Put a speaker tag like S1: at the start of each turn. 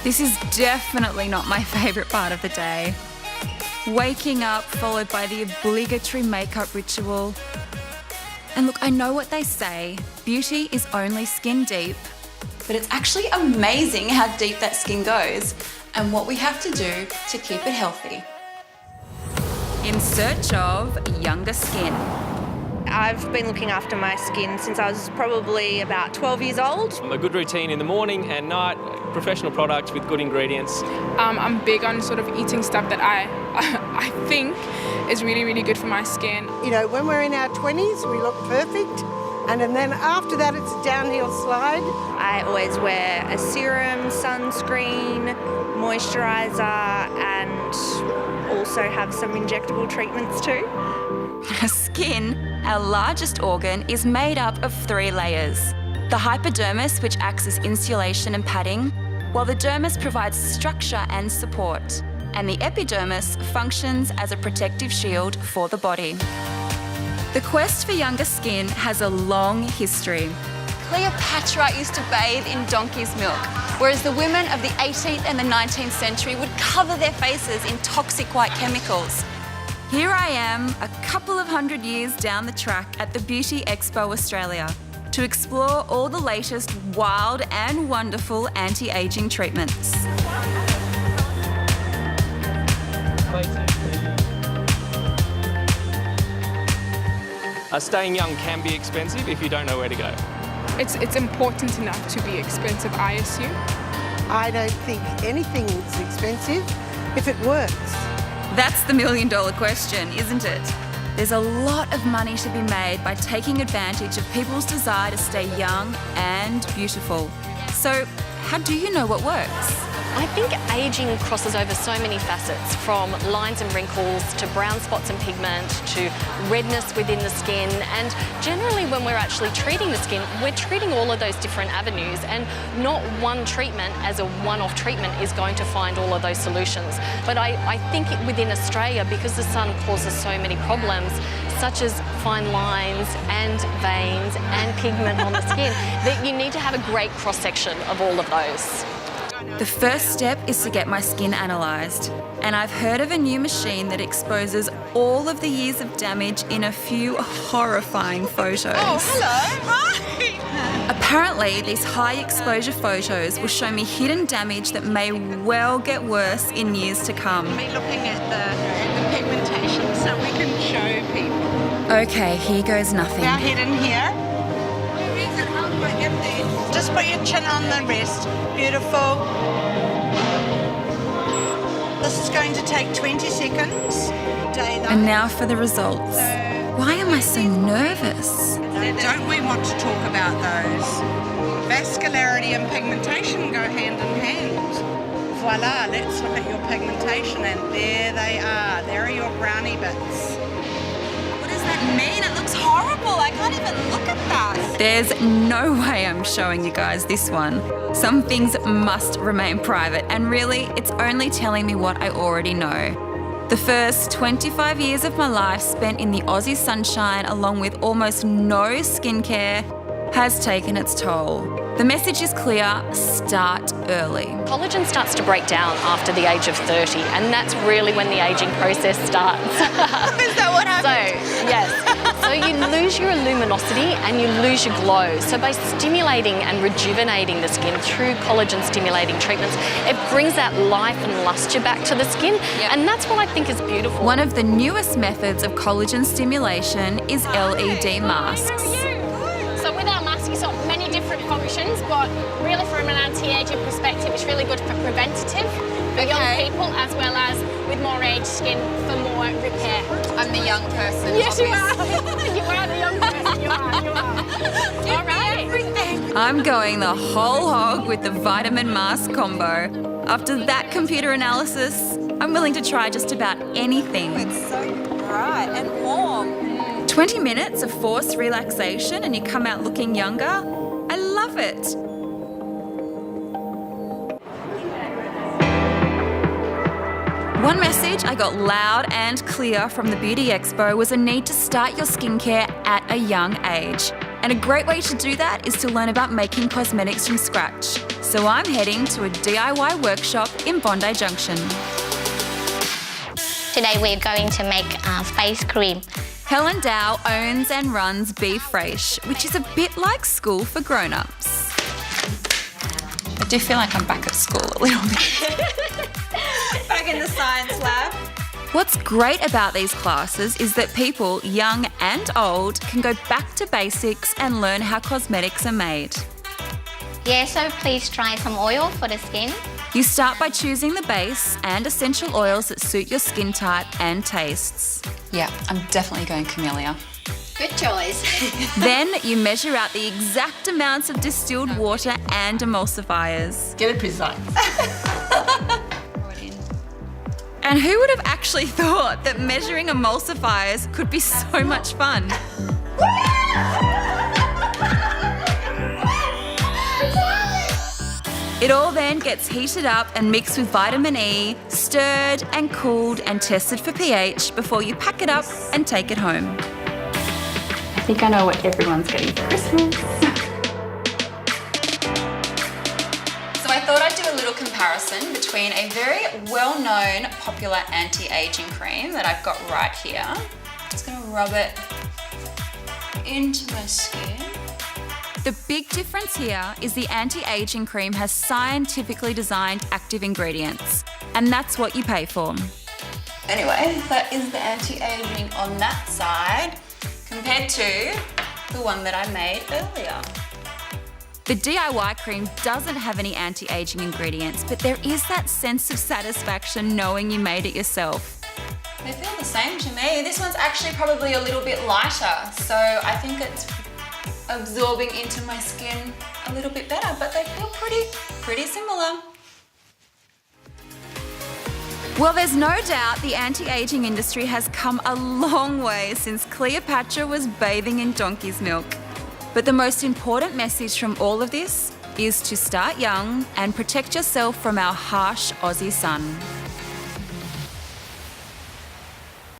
S1: This is definitely not my favourite part of the day. Waking up followed by the obligatory makeup ritual. And look, I know what they say, beauty is only skin deep, but it's actually amazing how deep that skin goes and what we have to do to keep it healthy. In search of younger skin.
S2: I've been looking after my skin since I was probably about 12 years old.
S3: A good routine in the morning and night, professional products with good ingredients.
S4: I'm big on sort of eating stuff that I think is really, really good for my skin.
S5: You know, when we're in our 20s, we look perfect. And then after that, it's a downhill slide.
S2: I always wear a serum, sunscreen, moisturiser, and also have some injectable treatments too.
S1: Skin, our largest organ, is made up of 3 layers. The hypodermis, which acts as insulation and padding, while the dermis provides structure and support, and the epidermis functions as a protective shield for the body. The quest for younger skin has a long history. Cleopatra used to bathe in donkey's milk, whereas the women of the 18th and the 19th century would cover their faces in toxic white chemicals. Here I am, a couple of 100 years down the track at the Beauty Expo Australia to explore all the latest wild and wonderful anti-aging treatments.
S3: Staying young can be expensive if you don't know where to go.
S4: It's important enough to be expensive, I assume.
S5: I don't think anything is expensive if it works.
S1: That's the million-dollar question, isn't it? There's a lot of money to be made by taking advantage of people's desire to stay young and beautiful. So, how do you know what works?
S6: I think ageing crosses over so many facets, from lines and wrinkles to brown spots and pigment to redness within the skin, and generally when we're actually treating the skin, we're treating all of those different avenues, and not one treatment as a one-off treatment is going to find all of those solutions. But I think within Australia, because the sun causes so many problems, such as fine lines and veins and pigment on the skin, that you need to have a great cross-section of all of those.
S1: The first step is to get my skin analysed, and I've heard of a new machine that exposes all of the years of damage in a few horrifying photos.
S7: Oh, hello. Hi.
S1: Apparently, these high exposure photos will show me hidden damage that may well get worse in years to come.
S7: We're looking at the pigmentation so we can show people.
S1: Okay, here goes nothing.
S7: Our head in here. Just put your chin on the wrist. Beautiful. This is going to take 20 seconds.
S1: And now for the results. Why am I so nervous?
S7: Don't we want to talk about those? Vascularity and pigmentation go hand in hand. Voila, let's look at your pigmentation, and there they are. There are your brownie bits.
S8: What does that mean? It looks horrible. I can't even look at that.
S1: There's no way I'm showing you guys this one. Some things must remain private, and really, it's only telling me what I already know. The first 25 years of my life spent in the Aussie sunshine, along with almost no skincare, has taken its toll. The message is clear: start early.
S6: Collagen starts to break down after the age of 30, and that's really when the aging process starts.
S8: Is that what happens?
S6: So, yes. So you lose your luminosity and you lose your glow. So by stimulating and rejuvenating the skin through collagen stimulating treatments, it brings that life and luster back to the skin. Yep. And that's what I think is beautiful.
S1: One of the newest methods of collagen stimulation is LED masks.
S9: So with our mask, it's got many different functions, but really from an anti-aging perspective, it's really good for preventative for young people, as well as with more aged skin for more repair.
S8: I'm the young person.
S9: Yes, you are. You are the young person. You are. All right.
S8: Everything.
S1: I'm going the whole hog with the vitamin mask combo. After that computer analysis, I'm willing to try just about anything.
S8: It's so bright and warm.
S1: 20 minutes of forced relaxation and you come out looking younger? I love it. One message I got loud and clear from the Beauty Expo was a need to start your skincare at a young age. And a great way to do that is to learn about making cosmetics from scratch. So I'm heading to a DIY workshop in Bondi Junction.
S10: Today we're going to make face cream.
S1: Helen Dow owns and runs Be Fresh, which is a bit like school for grown-ups.
S8: I do feel like I'm back at school a little bit. Back in the science lab.
S1: What's great about these classes is that people, young and old, can go back to basics and learn how cosmetics are made.
S10: Yeah, so please try some oil for the skin.
S1: You start by choosing the base and essential oils that suit your skin type and tastes.
S8: Yeah, I'm definitely going camellia.
S10: Good choice.
S1: Then you measure out the exact amounts of distilled water and emulsifiers.
S5: Get it precise.
S1: And who would have actually thought that measuring emulsifiers could be so much fun? It all then gets heated up and mixed with vitamin E, stirred and cooled and tested for pH before you pack it up and take it home.
S8: I think I know what everyone's getting for Christmas.
S1: So I thought I'd do a little comparison between a very well-known popular anti-aging cream that I've got right here. I'm just gonna rub it into my skin. The big difference here is the anti-aging cream has scientifically designed active ingredients, and that's what you pay for. Anyway, that is the anti-aging on that side compared to the one that I made earlier. The DIY cream doesn't have any anti-aging ingredients, but there is that sense of satisfaction knowing you made it yourself. They feel the same to me. This one's actually probably a little bit lighter, so I think it's absorbing into my skin a little bit better, but they feel pretty similar. Well, there's no doubt the anti-aging industry has come a long way since Cleopatra was bathing in donkey's milk. But the most important message from all of this is to start young and protect yourself from our harsh Aussie sun.